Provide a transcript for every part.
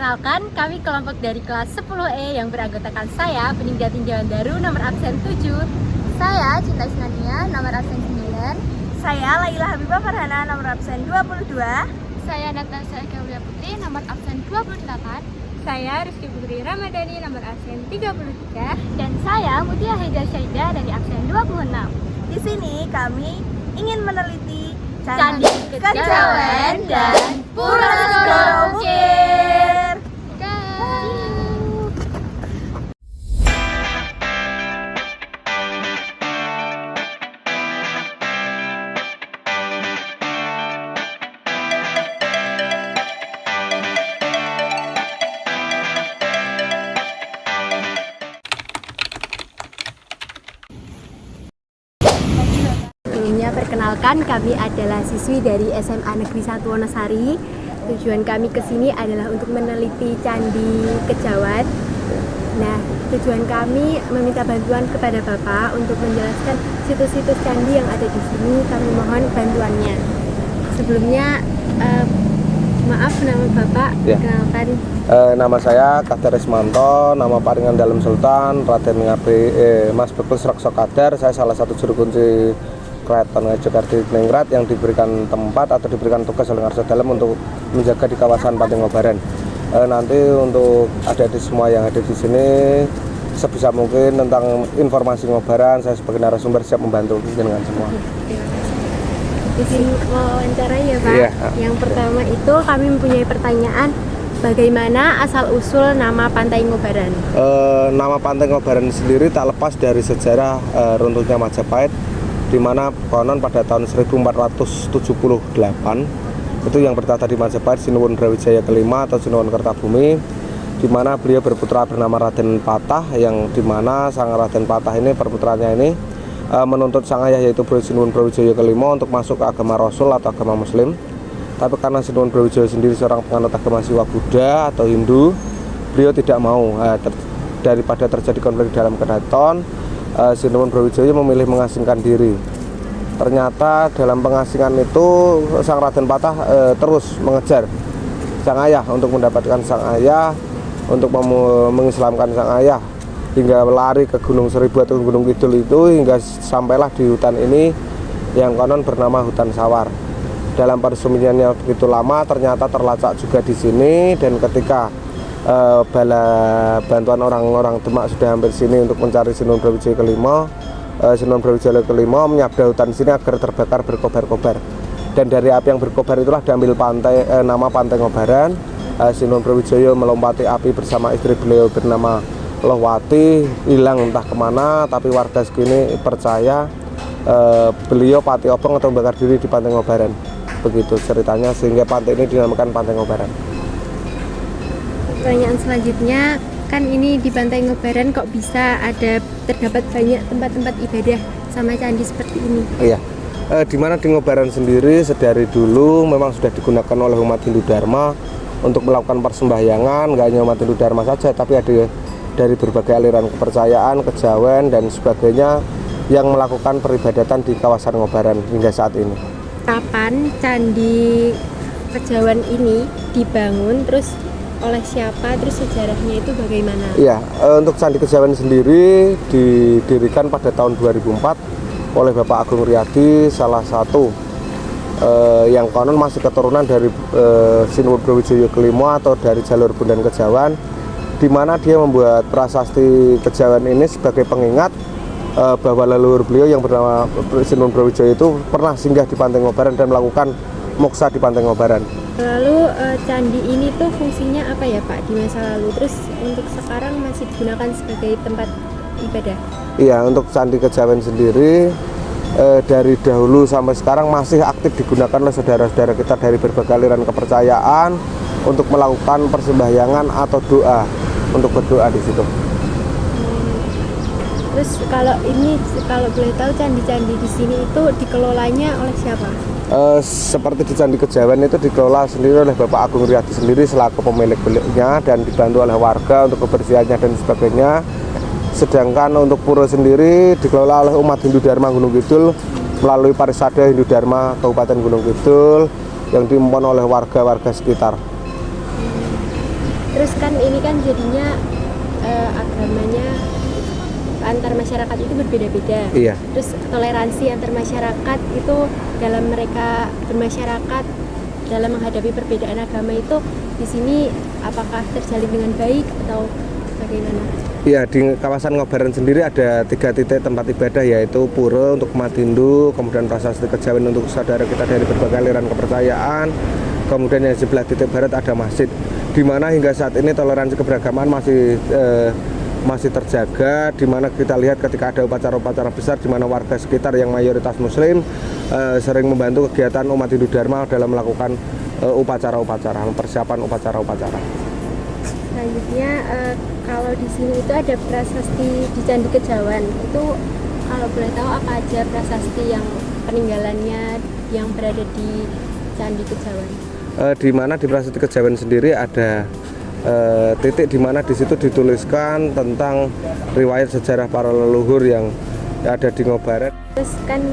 Perkenalkan, kami kelompok dari kelas 10E yang beranggotakan saya, Peninggal Tinjauan Daru, nomor absen 7. Saya Cinta Isnania, nomor absen 9. Saya Laila Habibah Farhana, nomor absen 22. Saya Natasha Eka Putri, nomor absen 28. Saya Rizky Putri Ramadhani, nomor absen 33. Dan saya Mutia Haida Syaida dari absen 26. Di sini kami ingin meneliti Candi Kejawen dan Pura Segoro Wukir. Sebelumnya perkenalkan, kami adalah siswi dari SMA Negeri 1 Wonosari. Tujuan kami ke sini adalah untuk meneliti Candi Kejawen. Nah, tujuan kami meminta bantuan kepada Bapak untuk menjelaskan situs-situs candi yang ada di sini. Kami mohon bantuannya. Sebelumnya, maaf, nama Bapak, perkenalkan. Nama saya Kader Ismanto, nama paringan Dalem Sultan, Raden Mas Bekus Rakso Kader. Saya salah satu juru kunci Keraton Ngayogyakarta Ningrat yang diberikan tempat atau diberikan tugas oleh Ngarso Dalem untuk menjaga di kawasan Pantai Ngobaran. Nanti untuk adik-adik semua yang ada di sini, sebisa mungkin tentang informasi Ngobaran, saya sebagai narasumber siap membantu dengan semua. Izin wawancara ya Pak. Iya. Yang pertama itu kami mempunyai pertanyaan, bagaimana asal-usul nama Pantai Ngobaran? Nama Pantai Ngobaran sendiri tak lepas dari sejarah runtuhnya Majapahit, di mana konon pada tahun 1478 itu yang bertahta di Majapahit Sinuwun Brawijaya kelima atau Sinuwun Kertabumi, di mana beliau berputra bernama Raden Patah, yang di mana sang Raden Patah ini perputranya ini menuntut sang ayah yaitu Sinuwun Brawijaya kelima untuk masuk ke agama Rasul atau agama Muslim. Tapi karena Sinuwun Brawijaya sendiri seorang penganut agama Siwa Buddha atau Hindu, beliau tidak mau. Daripada terjadi konflik dalam keraton, Sinuwun Brawijaya memilih mengasingkan diri. Ternyata dalam pengasingan itu sang Raden Patah terus mengejar sang ayah untuk mendapatkan sang ayah, untuk mengislamkan sang ayah, hingga lari ke Gunung Seribu atau Gunung Kidul itu, hingga sampailah di hutan ini yang konon bernama Hutan Sawar. Dalam persembunyiannya begitu lama, ternyata terlacak juga di sini, dan ketika bala bantuan orang-orang Demak sudah hampir sini untuk mencari Sinuwun Brawijaya kelima, Sinuwun Brawijaya kelima menyabda hutan sini agar terbakar berkobar-kobar, dan dari api yang berkobar itulah diambil nama Pantai Ngobaran. Sinuwun Brawijaya melompati api bersama istri beliau bernama Lohwati, hilang entah kemana, tapi warga segini percaya beliau pati obong atau membakar diri di Pantai Ngobaran. Begitu ceritanya, sehingga pantai ini dinamakan Pantai Ngobaran. Pertanyaan selanjutnya, kan ini di Pantai Ngobaran kok bisa terdapat banyak tempat-tempat ibadah sama candi seperti ini? Iya, di mana di Ngobaran sendiri sedari dulu memang sudah digunakan oleh umat Hindu Dharma untuk melakukan persembahyangan. Nggak hanya umat Hindu Dharma saja, tapi ada dari berbagai aliran kepercayaan, kejawen dan sebagainya yang melakukan peribadatan di kawasan Ngobaran hingga saat ini. Kapan Candi Kejawen ini dibangun, terus oleh siapa, terus sejarahnya itu bagaimana? Iya, untuk Candi Kejawen sendiri didirikan pada tahun 2004 oleh Bapak Agung Riyadi, salah satu yang konon masih keturunan dari Sinuwun Brawijaya kelima atau dari jalur Bondan Kejawen, di mana dia membuat prasasti Kejawen ini sebagai pengingat bahwa leluhur beliau yang bernama Sinuwun Brawijaya itu pernah singgah di Pantai Ngobaran dan melakukan moksa di Pantai Ngobaran. Lalu candi ini tuh fungsinya apa ya Pak di masa lalu? Terus untuk sekarang masih digunakan sebagai tempat ibadah? Iya, untuk Candi Kejawen sendiri dari dahulu sampai sekarang masih aktif digunakan oleh saudara-saudara kita dari berbagai aliran kepercayaan untuk melakukan persembahyangan atau doa, untuk berdoa di situ. Terus kalau boleh tahu candi-candi di sini itu dikelolanya oleh siapa? Seperti di Candi Kejawen itu dikelola sendiri oleh Bapak Agung Riyadi sendiri selaku pemiliknya dan dibantu oleh warga untuk kebersihannya dan sebagainya. Sedangkan untuk pura sendiri dikelola oleh umat Hindu Dharma Gunung Kidul melalui Parisada Hindu Dharma Kabupaten Gunung Kidul yang diimpon oleh warga-warga sekitar. Terus kan ini kan jadinya agamanya antar masyarakat itu berbeda-beda. Iya. Terus toleransi antar masyarakat itu dalam mereka bermasyarakat dalam menghadapi perbedaan agama itu di sini apakah terjalin dengan baik atau bagaimana? Iya, di kawasan Ngobaran sendiri ada 3 titik tempat ibadah, yaitu Pura untuk umat Hindu, kemudian Prasasti Kejawen untuk saudara kita dari berbagai aliran kepercayaan, kemudian yang sebelah titik barat ada masjid, di mana hingga saat ini toleransi keberagaman masih terjaga, di mana kita lihat ketika ada upacara-upacara besar di mana warga sekitar yang mayoritas muslim sering membantu kegiatan umat Hindu Dharma dalam melakukan upacara-upacara, persiapan upacara-upacara. Selanjutnya kalau di sini itu ada prasasti di Candi Kejawen. Itu kalau boleh tahu apa aja prasasti yang peninggalannya yang berada di Candi Kejawen? Di mana di Prasasti Kejawen sendiri ada titik di mana di situ dituliskan tentang riwayat sejarah para leluhur yang ada di Ngobaran. Terus kan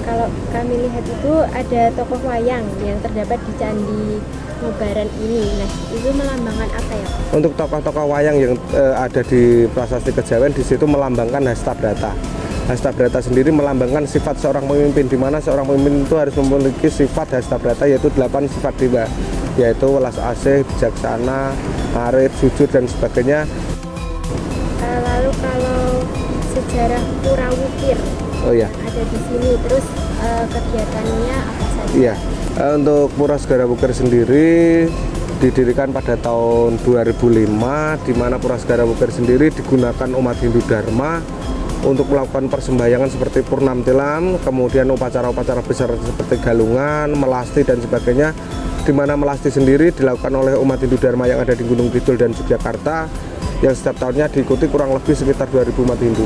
kalau kami lihat itu ada tokoh wayang yang terdapat di Candi Ngobaran ini. Nah, itu melambangkan apa ya, Pak? Untuk tokoh-tokoh wayang yang ada di Prasasti Kejawen di situ melambangkan Hastabrata. Hastabrata sendiri melambangkan sifat seorang pemimpin, di mana seorang pemimpin itu harus memiliki sifat Hastabrata, yaitu 8 sifat dewa, yaitu welas asih, bijaksana, arif, jujur dan sebagainya. Lalu kalau sejarah Pura Wukir ada di sini, terus kegiatannya apa saja? Iya, untuk Pura Segara Wukir sendiri didirikan pada tahun 2005, di mana Pura Segara Wukir sendiri digunakan umat Hindu Dharma untuk melakukan persembahyangan seperti Purnam Tilam, kemudian upacara-upacara besar seperti Galungan, Melasti dan sebagainya, di mana Melasti sendiri dilakukan oleh umat Hindu Dharma yang ada di Gunung Kidul dan Yogyakarta, yang setiap tahunnya diikuti kurang lebih sekitar 2000 umat Hindu.